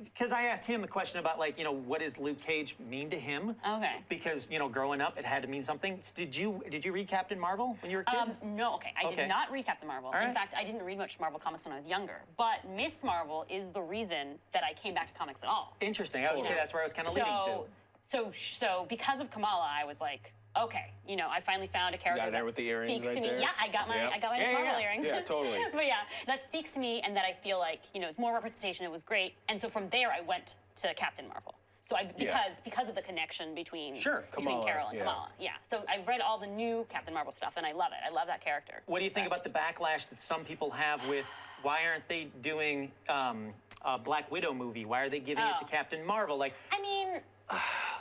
Because I asked him a question about what does Luke Cage mean to him? Okay. Because growing up, it had to mean something. Did you read Captain Marvel when you were a kid? No, okay. I Okay. did not read Captain Marvel. right. In fact, I didn't read much Marvel comics when I was younger. But Miss Marvel is the reason that I came back to comics at all. Interesting. Okay, that's where I was kind of leading to. So because of Kamala, I was like, okay, I finally found a character Got there that with the earrings speaks to right me. there? Yeah, I got my Yep. Miss Marvel earrings. Yeah, totally. But yeah, that speaks to me, and that I feel like it's more representation. It was great, and so from there I went to Captain Marvel. So because of the connection between Kamala, Carol and yeah. Kamala. Yeah. So I've read all the new Captain Marvel stuff, and I love it. I love that character. What do you think about the backlash that some people have with why aren't they doing a Black Widow movie? Why are they giving it to Oh. Captain Marvel? Like, I mean,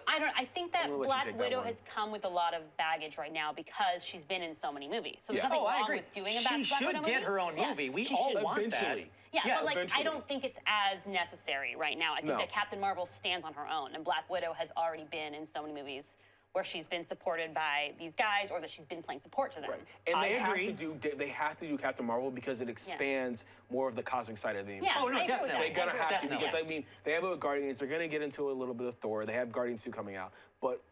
I think that gonna let you Black take that Widow one. has come with a lot of baggage right now because she's been in so many movies. So there's Yeah. nothing I wrong agree. with doing a She Black should Widow get movie. her own Yeah, movie. We she all should. want Eventually. Yeah, Yes. but like I Eventually. don't think it's as necessary right now. I think No. that Captain Marvel stands on her own, and Black Widow has already been in so many movies where she's been supported by these guys, or that she's been playing support to them. Right. And I they agree. have to do Captain Marvel because it expands more of the cosmic side of the MCU. Yeah, Oh, no, I agree with definitely. that. They're gonna I agree have with to that. because Yeah. I mean they have it with Guardians. They're gonna get into a little bit of Thor. They have Guardians 2 coming out, but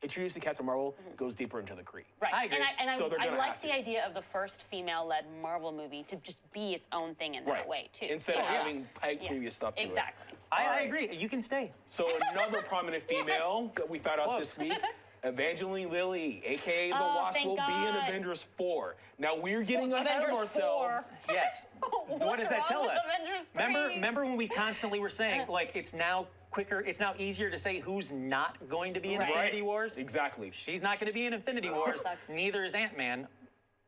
introducing Captain Marvel goes deeper into the Kree. Right. I agree. And So they're I gonna like have to. the idea of the first female-led Marvel movie to just be its own thing in that Right. way too. Instead of Oh, yeah. having previous stuff to it. Exactly. I Alright. agree. You can stay. So another prominent female that we found out this week, Evangeline Lilly, aka the Oh, Wasp, thank will be in God. Avengers 4. Now we're getting ahead of Avengers ourselves. 4. Yes. What does What's that wrong tell with us? Avengers 3? Remember when we constantly were saying like it's now quicker, it's now easier to say who's not going to be in Right. Infinity Wars? Exactly. She's not going to be in Infinity Wars. sucks. Neither is Ant-Man.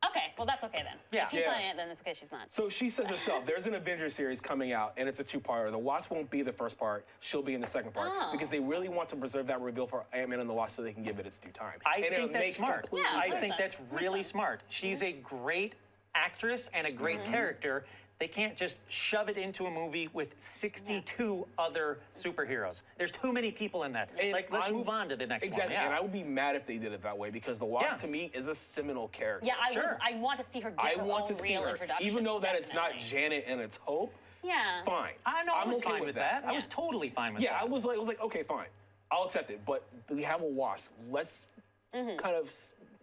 Okay, well that's okay then. Yeah. If he's Yeah. not in it, then it's okay. She's not. So she says herself, there's an Avengers series coming out, and it's a 2-parter. The Wasp won't be the first part; she'll be in the second part Oh. because they really want to preserve that reveal for Ant-Man and the Wasp so they can give it its due time. I and think it that's makes smart. complete Yeah, I makes think sense. that's Makes really sense. smart. She's a great actress and a great character. They can't just shove it into a movie with 62 other superheroes. There's too many people in that. And Let's I'm- move on to the next Exactly, one. Yeah. and I would be mad if they did it that way because the Wasp Yeah. to me is a seminal character. Yeah, Sure. I want to see her get I her want own to see real her, introduction. even though that it's not definitely. Janet and it's Hope. Yeah. Fine. I know. I I'm was okay fine with that. I was Yeah. totally fine with Yeah, that. I was like, okay, fine, I'll accept it. But we have a Wasp. Let's kind of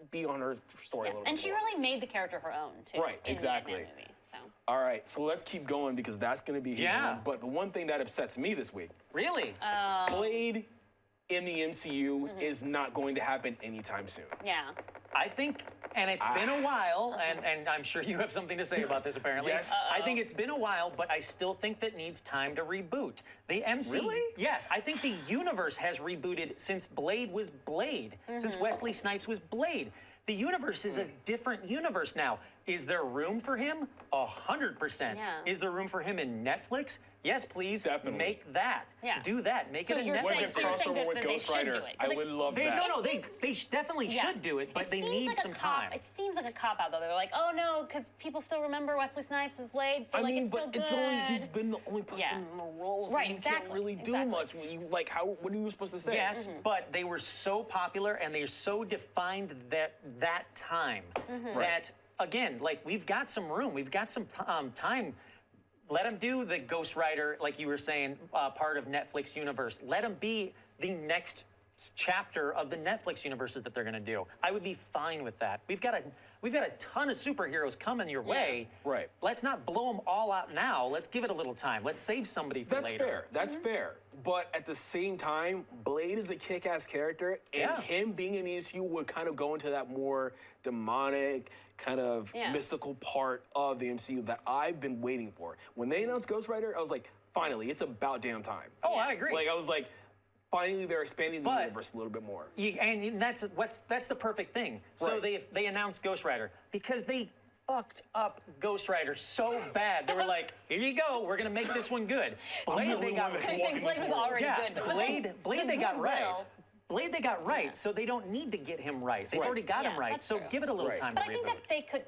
be on her story a little bit. And she more. really made the character her own too. Right, in exactly. The Ant-Man movie, so. All right, so let's keep going because that's going to be a huge Yeah. one. But the one thing that upsets me this week, Really? Blade in the MCU is not going to happen anytime soon. Yeah. I think, and it's been a while, and I'm sure you have something to say about this apparently. Yes. I think it's been a while, but I still think that needs time to reboot. The MCU. Really? Yes, I think the universe has rebooted since Blade was Blade, since Wesley Snipes was Blade. The universe is a different universe now. Is there room for him? 100%. Yeah. Is there room for him in Netflix? Yes, please. Definitely. Make that. Yeah. Do that. Make So it a you're Netflix. When saying- the so you're saying crossover with that they Ghost should Rider, do it, 'cause I like- would love They, that. no, no, It they definitely Yeah. should do it, but they seems need like some time. It seems like a cop out though. They're like, oh no, because people still remember Wesley Snipes as Blade, so I like mean, it's still but good. it's only he's been the only person Yeah. in the role, so Right, you can't exactly, really do exactly. much. Like, how? What are you supposed to say? Yes, but they were so popular and they so defined that time that again, like we've got some room, we've got some time. Let them do the Ghost Rider, like you were saying, part of Netflix universe. Let them be the next chapter of the Netflix universes that they're going to do. I would be fine with that. We've got a ton of superheroes coming your way. Right. Let's not blow them all out now. Let's give it a little time. Let's save somebody for That's later. fair. That's fair. But at the same time, Blade is a kick-ass character, and Yeah. him being in the MCU would kind of go into that more demonic, kind of Yeah. mystical part of the MCU that I've been waiting for. When they announced Ghost Rider, I was like, finally, it's about damn time. Oh, Yeah. I agree. Like, I was like, finally, they're expanding the But- universe a little bit more. And that's the perfect thing. So Right. they announced Ghost Rider because they fucked up Ghost Rider so bad. They were like, here you go, we're gonna make this one good. Blade they got They're saying Blade was already yeah, good. But Blade the they got goodwill- right. Blade they got right, so they don't need to get him right. They've Right. already got him Yeah, right. that's So true. give it a little Right. time But to I think reboot.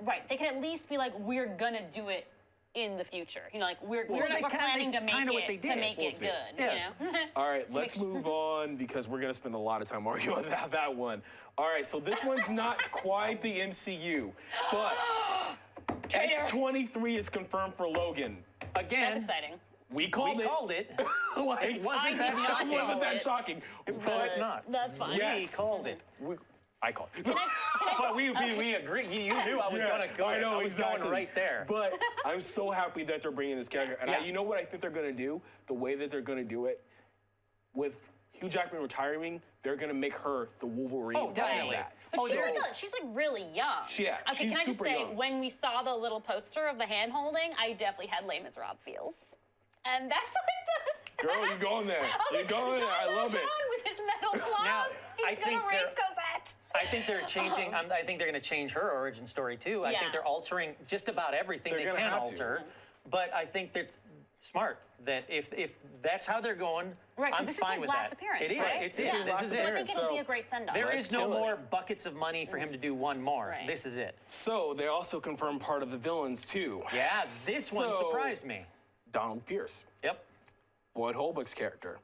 that they could at least be like, we're gonna do it in the future. You know, like we're they planning that's to make kinda it what they to did. make We'll it see. good. Yeah. You know. All right, let's move on because we're gonna spend a lot of time arguing about that one. All right, so this one's not quite the MCU, but X-23 is confirmed for Logan. Again, That's exciting. We called we it. called it. Like, It wasn't I did that not shocking. know wasn't that it. shocking. It was not. That's fine. Yes. We called it. I called it. Can I But we agree. You knew I was Yeah, gonna go. I know, was exactly. going right there. But I'm so happy that they're bringing this character. And Yeah. you know what I think they're going to do? The way that they're going to do it, with Hugh Jackman retiring, they're going to make her the Wolverine. Oh, of definitely. that. But Oh, she's like really young. Yeah, Okay, she's can I just super say, young. when we saw the little poster of the hand holding, I definitely had Les Miserables feels. And that's like the. Girl, you're going there. I was You're like, going there. I Jean love it. Valjean with his metal claws. Now, I He's think gonna race they're- Cosette. I think they're changing. I think they're going to change her origin story too. I Yeah. think they're altering just about everything They're they gonna can have to. alter. But I think that's smart. That if that's how they're going, Right, 'cause I'm this is fine his with last that. appearance, It is. right? It's Yeah. it. his This last is So I it. think appearance. it'll be So a great send-off. There Let's is no kill it. more buckets of money for him to do one more. Right. This is it. So they also confirmed part of the villains too. Yeah, this one So- surprised me. Donald Pierce, Yep. Boyd Holbrook's character.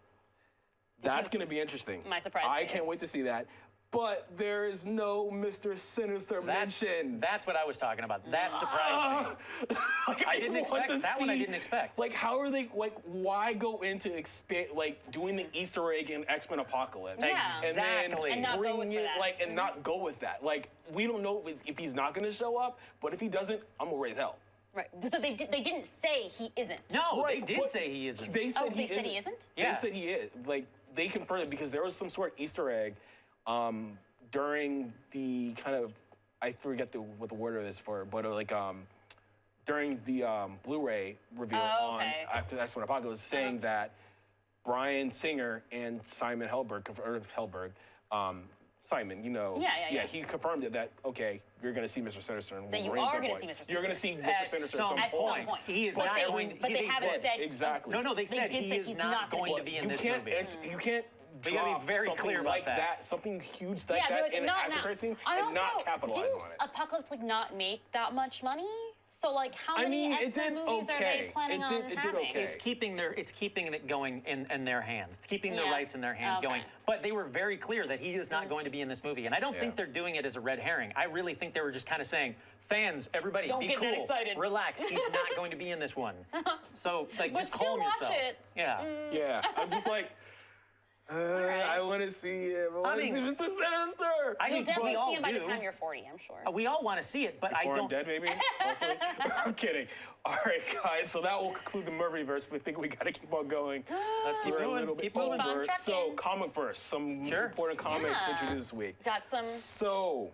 That's He's going to be interesting. my surprise I case. can't wait to see that. But there is no Mr. Sinister mention. That's what I was talking about. That surprised me. Like, I didn't want expect to that one. I see, didn't expect. Like, how are they? Like, why go into doing the Easter egg in X-Men Apocalypse? Yeah. And then Exactly. And not go bring with it, that. like, and not go with that. Like, we don't know if he's not going to show up. But if he doesn't, I'm gonna raise hell. Right. So they didn't say he isn't. No, Right, they did but say he isn't. They said Oh, they said he isn't? Yeah. They said he is. Like, they confirmed it because there was some sort of Easter egg during the kind of, I forget what the word is for it, but during the Blu-ray reveal Oh, on okay. after that's when Apocalypse was saying that Bryan Singer and Simon Simon, you know, Yeah. he confirmed it that okay, you're gonna see Mr. Sinister and That you Wolverine at are some gonna point. see Mr. You're gonna see Sinister. Mr. At Sinister some At some point. He is But not they- going. but they haven't said exactly. No, they They said did he say is he's not not gonna going be to be in in you this can't, movie. you can't They gotta be drop very something clear about like that. something huge like Yeah, that they're like, in an not after now. credit scene I and not also- capitalize didn't on it. Apocalypse not make that much money? So like, how I many mean, it X-Men did movies are okay. they planning It did- on it did having? okay. It's keeping it going in their hands, keeping the Yeah. rights in their hands Okay. going. But they were very clear that he is not going to be in this movie, and I don't think Yeah. they're doing it as a red herring. I really think they were just kind of saying, fans, everybody, Don't be get cool, that excited. relax. He's not going to be in this one. So like, But just still calm watch yourself. it. Yeah. Yeah, I'm just like, I want to see it. I want to see Mr. Sinister. I You'll think we definitely all see him by the do. time you're 40, I'm sure. We all want to see it, but Before I don't. I'm dead, maybe. Hopefully. I'm kidding. All right, guys. So that will conclude the Murphyverse. We think we got to keep on going. Let's keep We're a going. little Keep bit moving. over. Keep on So trucking. comic verse. Some Sure. important comics Yeah. introduced this week. Got some. So,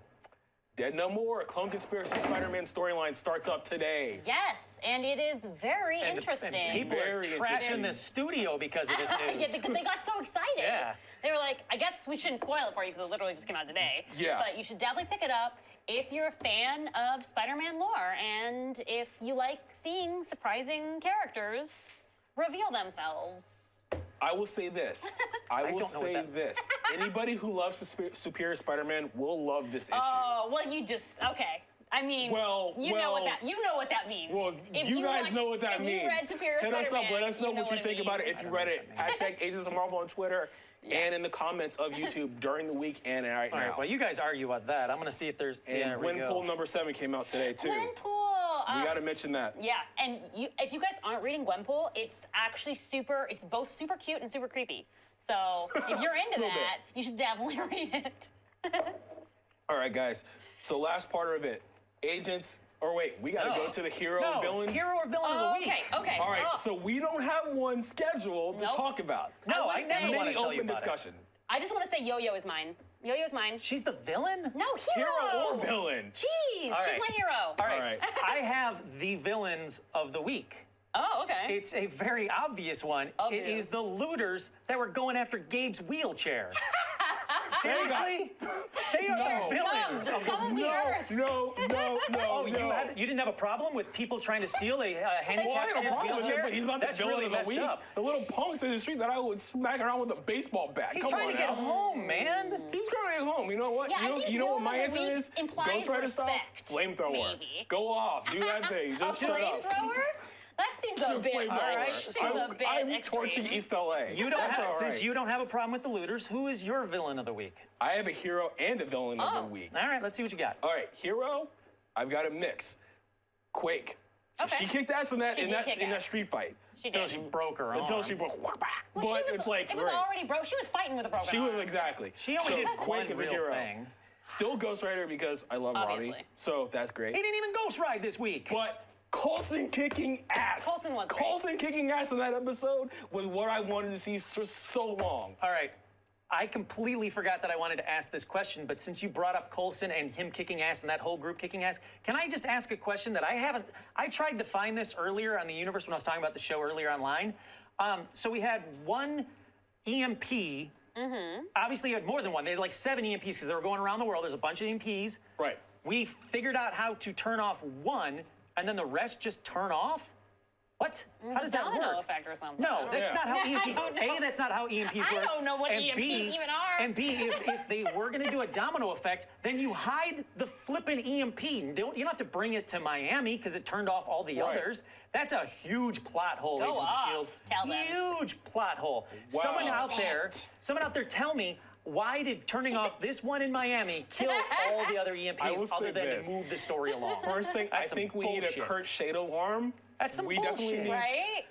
Dead No More, a Clone Conspiracy Spider-Man storyline starts up today. Yes, and it is very And interesting. people are Very trashing interesting. the studio because of this news. Yeah, because they got so excited. Yeah. They were like, I guess we shouldn't spoil it for you because it literally just came out today. Yeah. But you should definitely pick it up if you're a fan of Spider-Man lore and if you like seeing surprising characters reveal themselves. I will say this. I will don't know say what that- this. Anybody who loves Superior Spider-Man will love this issue. Oh, well, you just, okay. I mean, Well, you know what that means. Well, If you guys watched- know what that if means. you read Superior Hit us up. Spider-Man, Let us know what you think about it means. if you read it. Hashtag Agents of Marvel on Twitter and in the comments of YouTube during the week and right All now. right, well, you guys argue about that. I'm going to see if there's. And there we go. Gwenpool number 7 came out today too. Gwenpool. We got to mention that. Yeah, and if you guys aren't reading Gwenpool, it's actually it's both super cute and super creepy. So if you're into Little bit. that, you should definitely read it. All right, guys. So last part of it, agents. Or wait, we got to go to the hero No, and villain. hero or villain of the week. Okay. All right, Oh. so we don't have one scheduled to Nope. talk about. No, I I would never say- want Many to tell you open about discussion. I just want to say Yo-Yo is mine. Yo-Yo's mine. She's the villain? No, hero. Hero or villain? Jeez, All she's right. my hero. All All right. right. I have the villains of the week. Oh, okay. It's a very obvious one. Obvious. It is the looters that were going after Gabe's wheelchair. Seriously? They are No. the villains Scum, of the scum of the the earth. No. Oh, you didn't have a problem with people trying to steal a Well, I handicapped had a kid's problem with it, wheelchair? but he's not That's the villain really of the messed week. up. The little punks in the street that I would smack around with a baseball bat. He's Come trying on to get now. home, man. He's trying to get home. You know what? Yeah, I think you know what my villain of the answer week is? implies Ghost Rider style, respect, flamethrower. maybe. Go off, do that thing. Just a shut up. flamethrower? That seems a Just bit. flamethrower. All right, Seems so a bit I'm extreme. torching East LA. You don't That's have, all since right. you don't have a problem with the looters, who is your villain of the week? I have a hero and a villain of Oh. the week. All right, let's see what you got. All right, hero, I've got a mix. Quake. Okay. She kicked ass in that She in did that kick in that ass. street fight. She Until did. she broke her arm. Until she broke. Well, but she was, it's like it was great. already broke. She was fighting with a broken She arm. was exactly. She only So did Quake one is a real hero. thing. Still Ghost Rider because I love Robbie. Obviously. So that's great. He didn't even ghost ride this week. But Coulson kicking ass. Coulson was great. Coulson kicking ass in that episode was what I wanted to see for so long. All right. I completely forgot that I wanted to ask this question, but since you brought up Coulson and him kicking ass and that whole group kicking ass, can I just ask a question that I tried to find this earlier on the universe when I was talking about the show earlier online. So we had one EMP. Obviously, you had more than one. They had like 7 EMPs because they were going around the world. There's a bunch of EMPs. Right. We figured out how to turn off one, and then the rest just turn off? What? How does that Domino work? effect or something. No, that's Yeah. not how I EMPs. don't know. A, that's not how EMPs work. I don't know what and EMPs B, even are. And B, if they were going to do a domino effect, then you hide the flippin' EMP. You don't have to bring it to Miami because it turned off all the Right. others. That's a huge plot hole, Go Agents of off. S.H.I.E.L.D. Tell them. Huge plot hole. Wow. Someone out Fix there tell me, why did turning off this one in Miami kill all the other I will EMPs say other than this. to move the story along? First thing, I That's some think we need a bullshit. Curt Shade alarm. That's some we definitely bullshit. need. Right?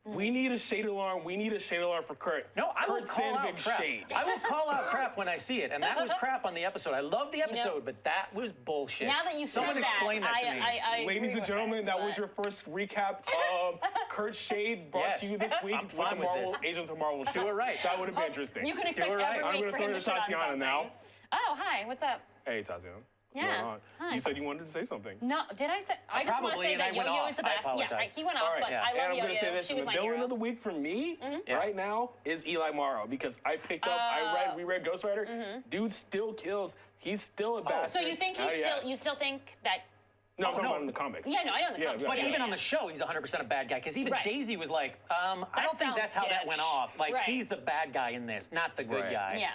We need a Shade alarm. We need a Shade alarm for Kurt. No, I will Curt call out Sandvig crap. Shade. I will call out crap when I see it, and that was crap on the episode. I love the episode, but that was bullshit. Now that you said Someone that, explain that to me. I Ladies agree and with gentlemen, that was but- your first recap of Kurt Shade brought Yes. to you this week I'm with the fine with Marvel this. Agents of Marvel show. Do it right. That would have been interesting. You can expect it right. every I'm week gonna for throw him to to shit on Tatiana something. now. Oh, hi, what's up? Hey, Tatiana. What's Yeah. going on? Hi. You said you wanted to say something. No, did I say? I just want to Probably, say and that I went Yo-Yo off. is the I best. Yeah, apologize. right, he went All off, right, but I and love I'm Yo-Yo. gonna say this: She the was my villain hero. of the week for me Yeah. right now is Eli Morrow because I picked up, we read Ghost Rider. Dude still kills. He's still a bastard. So you think Hell he's yes. still? You still think that? No, I'm talking no. about in the comics. Yeah, no, I know the comics. But yeah. even on the show, he's 100% a bad guy. Because even Right. Daisy was like, I don't think sounds that's how that sketch. went off. Like, Right. he's the bad guy in this, not the good Right. guy. Yeah.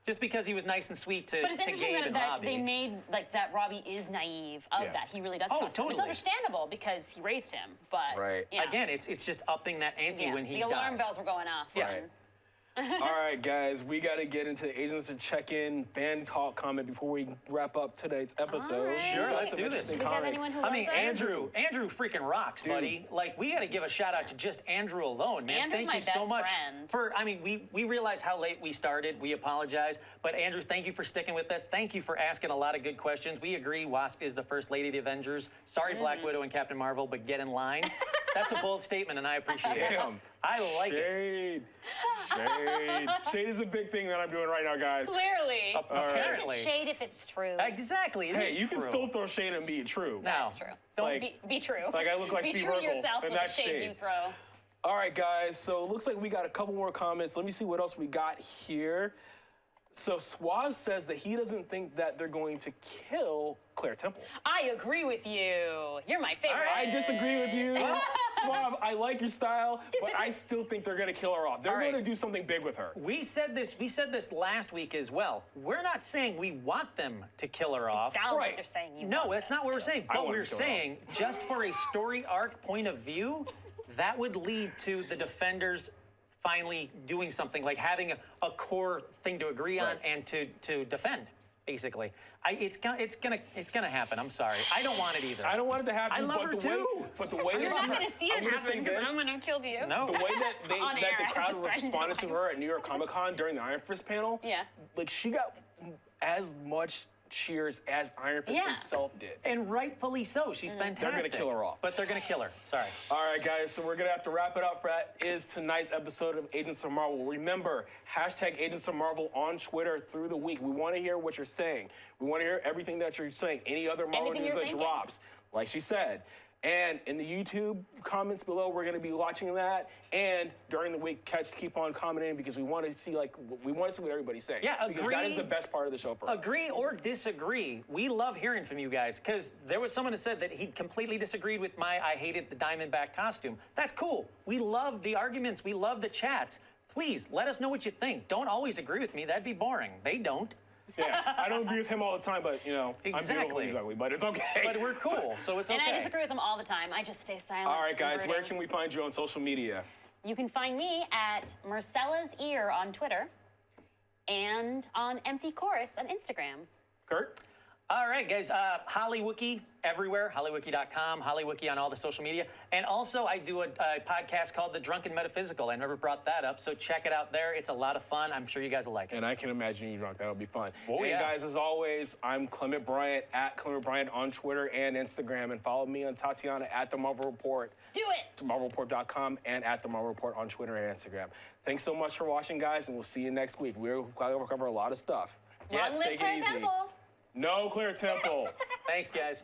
Just because he was nice and sweet to But it's to interesting Gabe that, and that Robbie. they made like that Robbie is naive of Yeah. that. He really does Oh, trust him. It's totally. understandable because he raised him. But Right. yeah. Again, it's just upping that ante yeah. when he the alarm dies. bells were going off. Yeah. Right. All right, guys, we got to get into the Agents of Check-In fan talk comment before we wrap up tonight's episode. right. Sure, We got let's some do this. interesting Do we have comments. anyone who I mean, loves us? Andrew freaking rocks, buddy. Like, we got to give a shout out to just Andrew alone, man. Andrew's Thank my you so best much friend. for. I mean, we realize how late we started. We apologize, but Andrew, thank you for sticking with us. Thank you for asking a lot of good questions. We agree. Wasp is the first lady of the Avengers. Sorry, Black Widow and Captain Marvel, but get in line. That's a bold statement, and I appreciate it. Damn. I like it. Shade. Shade is a big thing that I'm doing right now, guys. Clearly. Apparently. It's shade if it's true. Exactly. It Hey, is you can true. still throw shade at me, true. No. That's true. Don't Like- Be true. Like I look like be Steve true to Urkel, yourself and with that's the shade shade. you throw. All right, guys, so it looks like we got a couple more comments. Let me see what else we got here. So Suave says that he doesn't think that they're going to kill Claire Temple. I agree with you. You're my favorite. I disagree with you. Suave, I like your style, but I still think they're going to kill her off. They're All right. going to do something big with her. We said this last week as well. We're not saying we want them to kill her off. Sounds Right. like they're saying you. No, want that's them not what we're to. saying. I But want we're to kill her saying just for a story arc point of view, that would lead to the Defenders finally doing something, like having a core thing to agree on Right. and to defend, basically. It's gonna happen. I'm sorry. I don't want it either. I don't want it to happen. I love but her the way, too. But the way You're that not she- going to see I'm it gonna say happen because this. I'm going to kill you. No. The way that On air, I'm the crowd just trying to responded to know. her at New York Comic Con during the Iron Fist panel, Yeah. like she got as much cheers as Iron Fist Yeah. himself did. And rightfully so. She's fantastic. kill her off. But they're gonna kill her. Sorry. All right, guys, so we're gonna have to wrap it up. That is tonight's episode of Agents of Marvel. Remember, hashtag Agents of Marvel on Twitter through the week. We want to hear what you're saying. We want to hear everything that you're saying. Any other Marvel Anything news you're that thinking. drops, like she said. And in the YouTube comments below, we're gonna be watching that. And during the week, keep on commenting because we want to see what everybody's saying. Yeah, because that is agree. the best part of the show for us. Agree or disagree. We love hearing from you guys because there was someone who said that he completely disagreed with I hated the Diamondback costume. That's cool. We love the arguments. We love the chats. Please let us know what you think. Don't always agree with me. That'd be boring. They don't. Yeah, I don't agree with him all the time, but I'm Exactly. beautiful, ugly, but it's okay. But we're cool, so it's okay. And I disagree with them all the time. I just stay silent. All right, guys, and where brooding. can we find you on social media? You can find me at Marcella's Ear on Twitter and on Empty Chorus on Instagram. Curt? All right, guys. Hollywookie everywhere. Hollywookie.com. Hollywookie on all the social media. And also, I do a podcast called The Drunken Metaphysical. I never brought that up, so check it out there. It's a lot of fun. I'm sure you guys will like it. And I can imagine you drunk. That'll be fun. Oh, and yeah. guys, as always, I'm Clement Bryant at Clement Bryant on Twitter and Instagram. And follow me on Tatiana at The Marvel Report, Do it. MarvelReport.com, and at The Marvel Report on Twitter and Instagram. Thanks so much for watching, guys, and we'll see you next week. We're going to cover a lot of stuff. Long live take it Claire easy. Temple. No Claire Temple. Thanks, guys.